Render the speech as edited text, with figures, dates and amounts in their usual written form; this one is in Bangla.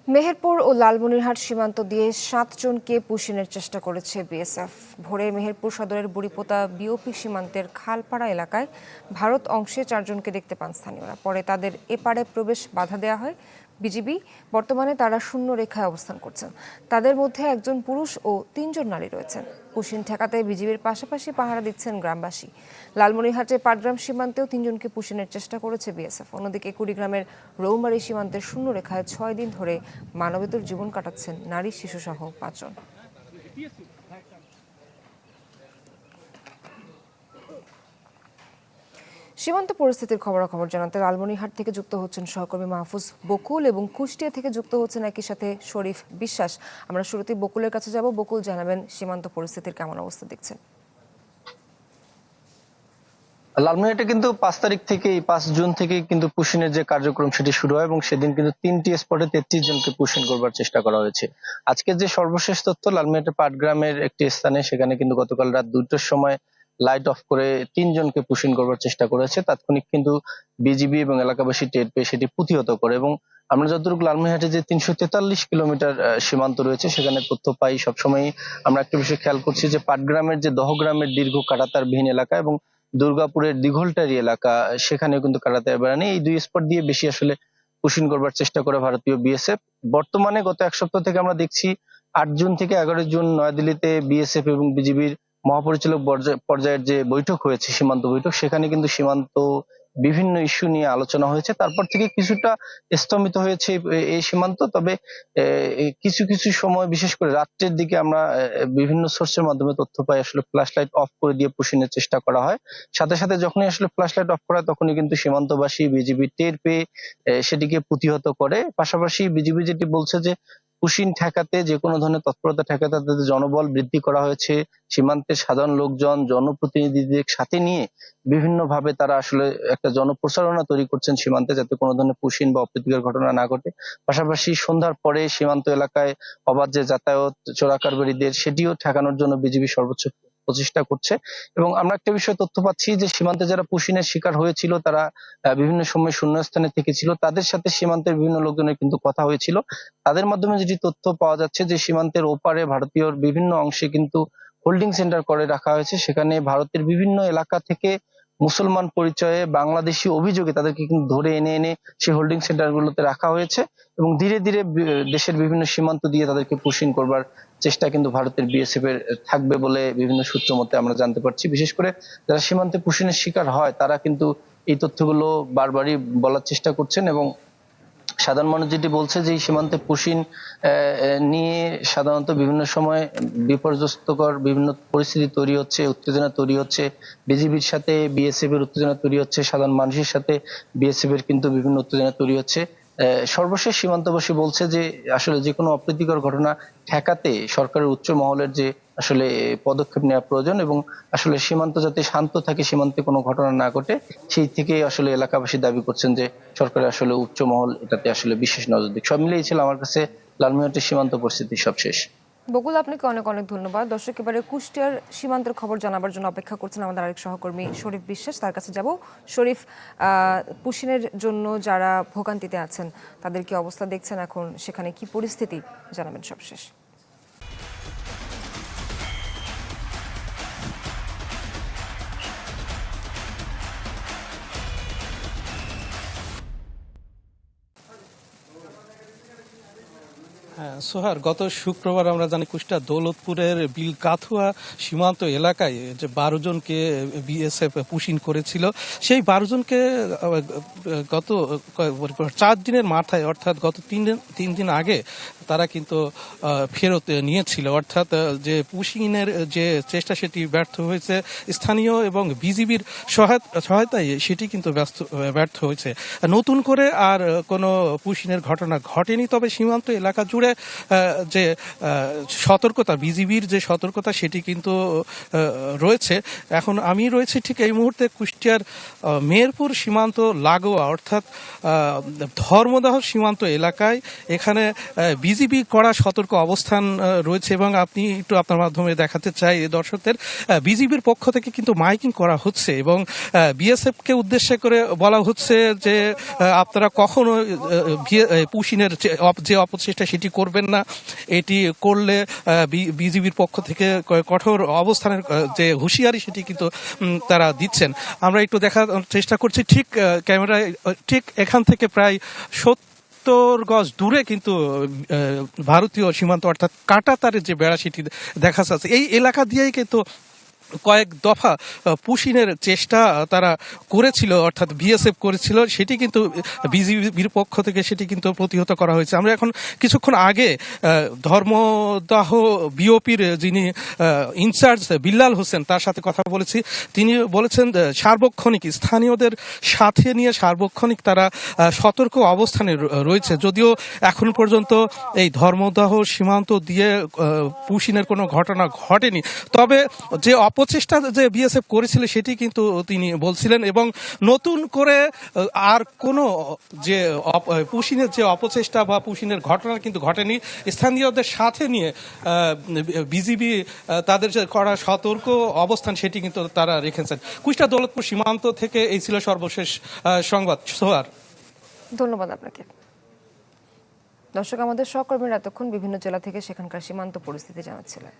মেহেরপুর ও লালমনিরহাট সীমান্ত দিয়ে ৭ জনকে পুশিনের চেষ্টা করেছে বিএসএফ। ভোরে মেহেরপুর সদরের বুড়িপোতা বিওপি সীমান্তের খালপাড়া এলাকায় ভারত অংশে ৪ জনকে দেখতে পান স্থানীয়রা। পরে তাদের এপারে প্রবেশ বাধা দেওয়া হয় বিজিবি। বর্তমানে তারা শূন্য রেখায় অবস্থান করছেন। তাদের মধ্যে একজন পুরুষ ও ৩ জন নারী রয়েছেন। পুশিন ঠেকাতে বিজিবির পাশাপাশি পাহারা দিচ্ছেন গ্রামবাসী। লালমনিরহাটে পাটগ্রাম সীমান্তেও ৩ জনকে পুশিনের চেষ্টা করেছে বিএসএফ। অন্যদিকে কুড়িগ্রামের রৌমারী সীমান্তের শূন্য রেখায় ৬ দিন ধরে মানবেতর জীবন কাটাচ্ছেন নারী শিশুসহ ৫ জন। সীমান্ত পরিস্থিতির খবরাখবর জানাতে লালমনিরহাট থেকে যুক্ত হচ্ছেন সহকর্মী মাহফুজ বকুল এবং কুষ্টিয়া থেকে যুক্ত হচ্ছেন একই সাথে শরীফ বিশ্বাস। আমরা শুরুতেই বকুলের কাছে যাব। বকুল, জানাবেন সীমান্ত পরিস্থিতির কেমন অবস্থা দেখছেন? লালমনিরহাটে কিন্তু ৫ জুন থেকে কিন্তু পুশিনের যে কার্যক্রম সেটি শুরু হয় এবং সেদিন কিন্তু ৩টি স্পটে ৩৩ জনকে পুশিন করবার চেষ্টা করা হয়েছে। আজকে যে সর্বশেষ তথ্য, লালমনিরহাটের পাটগ্রামের একটি স্থানে সেখানে কিন্তু গতকাল রাত ২টার সময় লাইট অফ করে ৩ জনকে পুশিন করবার চেষ্টা করেছে। তাৎক্ষণিক কিন্তু বিজিবি এবং এলাকাবাসী টের পেয়ে সেটি প্রতিহত করে এবং আমরা যতটুকু লালমনিরহাটে যে ৩৪৩ কিলোমিটার সীমান্ত রয়েছে সেখানে তথ্য পাই সবসময় আমরা একটা বিষয় খেয়াল করছি যে পাটগ্রামের যে দহগ্রামের দীর্ঘ কাঁটাতারবিহীন এলাকা এবং দুর্গাপুরের দিঘলটারি এলাকা সেখানেও কিন্তু কাঁটাতার বেড়া নেই। এই দুই স্পট দিয়ে বেশি আসলে পুশিন করবার চেষ্টা করে ভারতীয় বিএসএফ। বর্তমানে গত এক সপ্তাহ থেকে আমরা দেখছি ৮ জুন থেকে ১১ জুন নয়াদিল্লিতে বিএসএফ এবং বিজিবির মহাপরিচালক পর্যায়ের যে বৈঠক হয়েছে, সীমান্ত বৈঠক, সেখানে কিন্তু সীমান্ত বিভিন্ন ইস্যু নিয়ে আলোচনা হয়েছে। তারপর থেকে কিছুটা স্তম্ভিত হয়েছে এই সীমান্ত। তবে কিছু কিছু সময় বিশেষ করে রাত্রের দিকে আমরা বিভিন্ন সোর্সের মাধ্যমে তথ্য পাই আসলে ফ্ল্যাশ লাইট অফ করে দিয়ে পুশিনের চেষ্টা করা হয়। সাথে সাথে যখনই আসলে ফ্ল্যাশ লাইট অফ করা হয় তখনই কিন্তু সীমান্তবাসী বিজিবি টের পেয়ে সেটিকে প্রতিহত করে। পাশাপাশি বিজিবি যেটি বলছে যে পুশিন ঠেকাতে, যে কোনো ধরনের তৎপরতা ঠেকাতে তাদের জনবল বৃদ্ধি করা হয়েছে। সীমান্তের সাধারণ লোকজন, জনপ্রতিনিধিদের সাথে নিয়ে বিভিন্ন ভাবে তারা আসলে একটা জনপ্রচারণা তৈরি করছেন সীমান্তে, যাতে কোনো ধরনের পুশিন বা অপ্রীতিকর ঘটনা না ঘটে। পাশাপাশি সন্ধ্যার পরে সীমান্ত এলাকায় অবাধ যে যাতায়াত, চোরাকারবারিদের, সেটিও ঠেকানোর জন্য বিজিবি সর্বোচ্চ প্রচেষ্টা করছে। এবং আমরা একটা বিষয় তথ্য পাচ্ছি যে সীমান্তে যারা পুশিনের শিকার হয়েছিল তারা বিভিন্ন সময় শূন্যস্থানে থেকেছিল, তাদের সাথে সীমান্তের বিভিন্ন লোকজনের কিন্তু কথা হয়েছিল। তাদের মাধ্যমে যেটি তথ্য পাওয়া যাচ্ছে যে সীমান্তের ওপারে ভারতীয় বিভিন্ন অংশে কিন্তু হোল্ডিং সেন্টার করে রাখা হয়েছে। সেখানে ভারতের বিভিন্ন এলাকা থেকে মুসলমান পরিচয়ে বাংলাদেশি অভিযোগে তাদেরকে কিন্তু ধরে এনে এনে সেই হোল্ডিং সেন্টার গুলোতে রাখা হয়েছে এবং ধীরে ধীরে দেশের বিভিন্ন সীমান্ত দিয়ে তাদেরকে পুশিন করবার চেষ্টা কিন্তু ভারতের বিএসএফ এর থাকবে বলে বিভিন্ন সূত্র মতে আমরা জানতে পারছি। বিশেষ করে যারা সীমান্তে পুশিনের শিকার হয় তারা কিন্তু এই তথ্যগুলো বারবারই বলার চেষ্টা করছেন এবং সাধারণ মানুষ যেটি বলছে যে সীমান্তে পুশিন নিয়ে সাধারণত বিভিন্ন সময় বিপর্যস্তকর বিভিন্ন পরিস্থিতি তৈরি হচ্ছে, উত্তেজনা তৈরি হচ্ছে। বিজিবির সাথে বিএসএফ এর উত্তেজনা তৈরি হচ্ছে, সাধারণ মানুষের সাথে বিএসএফ এর কিন্তু বিভিন্ন উত্তেজনা তৈরি হচ্ছে। সর্বশেষ সীমান্তবাসী বলছে যে আসলে যে কোনো অপ্রীতিকর ঘটনা ঠেকাতে সরকারের উচ্চ মহলের যে আসলে পদক্ষেপ নেওয়া প্রয়োজন এবং আসলে সীমান্ত যাতে শান্ত থাকে, সীমান্তে কোনো ঘটনা না ঘটে, সেই থেকে আসলে এলাকাবাসী দাবি করছেন যে সরকারের আসলে উচ্চ মহল এটাতে আসলে বিশেষ নজর দিক। সব মিলিয়ে ছিল আমার কাছে লালমনিরহাটের সীমান্ত পরিস্থিতি সবশেষ। বকুল, আপনাকে অনেক অনেক ধন্যবাদ। দর্শক, এবারে কুষ্টিয়ার সীমান্তের খবর জানাবার জন্য অপেক্ষা করছেন আমাদের আরেক সহকর্মী শরীফ বিশ্বাস, তার কাছে যাব। শরীফ, পুশিনের জন্য যারা ভোগান্তিতে আছেন তাদের কি অবস্থা দেখছেন এখন, সেখানে কি পরিস্থিতি জানাবেন সবশেষ। সোহার, গত শুক্রবার আমরা জানি কুষ্টিয়া দৌলতপুরের বিলকাথুয়া সীমান্ত এলাকায় যে 12 জনকে বিএসএফ পুশিন করেছিল, সেই 12 জনকে গত 4 দিনের মাথায় অর্থাৎ গত 3 দিন আগে তারা কিন্তু ফেরত নিয়েছিল। অর্থাৎ যে পুশিনের যে চেষ্টা সেটি ব্যর্থ হয়েছে, স্থানীয় এবং বিজিবির সহায়তায় সেটি কিন্তু ব্যর্থ হয়েছে। নতুন করে আর কোনো পুশিনের ঘটনা ঘটেনি, তবে সীমান্ত এলাকা জুড়ে যে সতর্কতা, বিজিবির যে সতর্কতা সেটি কিন্তু রয়েছে। এখন আমি রয়েছি ঠিক এই মুহূর্তে কুষ্টিয়ার মেহেরপুর সীমান্ত লাগোয়া অর্থাৎ ধর্মদাহ সীমান্ত এলাকায়। এখানে বিজিবি কড়া সতর্ক অবস্থান রয়েছে এবং আপনি একটু আপনার মাধ্যমে দেখাতে চাই দর্শকদের, বিজিবির পক্ষ থেকে কিন্তু মাইকিং করা হচ্ছে এবং বিএসএফ কে উদ্দেশ্য করে বলা হচ্ছে যে আপনারা কখনো পুশিনের যে অপচেষ্টা সেটি করবেন না, এটি করলে বিজিবির পক্ষ থেকে কঠোর অবস্থানের যে হুঁশিয়ারি সেটি কিন্তু তারা দিচ্ছেন। আমরা একটু দেখার চেষ্টা করছি, ঠিক ক্যামেরায় ঠিক এখান থেকে প্রায় 70 গজ দূরে কিন্তু ভারতীয় সীমান্ত অর্থাৎ কাঁটাতারের যে বেড়া সেটি দেখা যাচ্ছে। এই এলাকা দিয়েই কিন্তু কয়েক দফা পুশিনের চেষ্টা তারা করেছিল, অর্থাৎ বিএসএফ করেছিল, সেটি কিন্তু বিজিবির পক্ষ থেকে সেটি কিন্তু প্রতিহত করা হয়েছে। আমরা এখন কিছুক্ষণ আগে ধর্মদাহ বিওপির যিনি ইনচার্জ বিল্লাল হোসেন তার সাথে কথা বলেছি। তিনি বলেছেন সার্বক্ষণিক স্থানীয়দের সাথে নিয়ে সার্বক্ষণিক তারা সতর্ক অবস্থানে রয়েছে। যদিও এখন পর্যন্ত এই ধর্মদাহ সীমান্ত দিয়ে পুশিনের কোনো ঘটনা ঘটেনি, তবে যে অপচেষ্টা যে বিএসএফ করেছিল সেটি কিন্তু তিনি বলছিলেন এবং নতুন করে আর কোনো যে পুশিনের যে অপচেষ্টা বা পুশিনের ঘটনা কিন্তু ঘটেনি। স্থানীয়দের সাথে নিয়ে বিজিবি তাদের যে করা সতর্ক অবস্থান সেটি কিন্তু তারা রেখেছেন। কুষ্টিয়া দৌলতপুর সীমান্ত থেকে এই ছিল সর্বশেষ সংবাদ। সোহার, ধন্যবাদ আপনাকে। দর্শক, আমাদের সহকর্মীরা এতক্ষণ বিভিন্ন জেলা থেকে সেখানকার সীমান্ত পরিস্থিতি জানাচ্ছিলেন।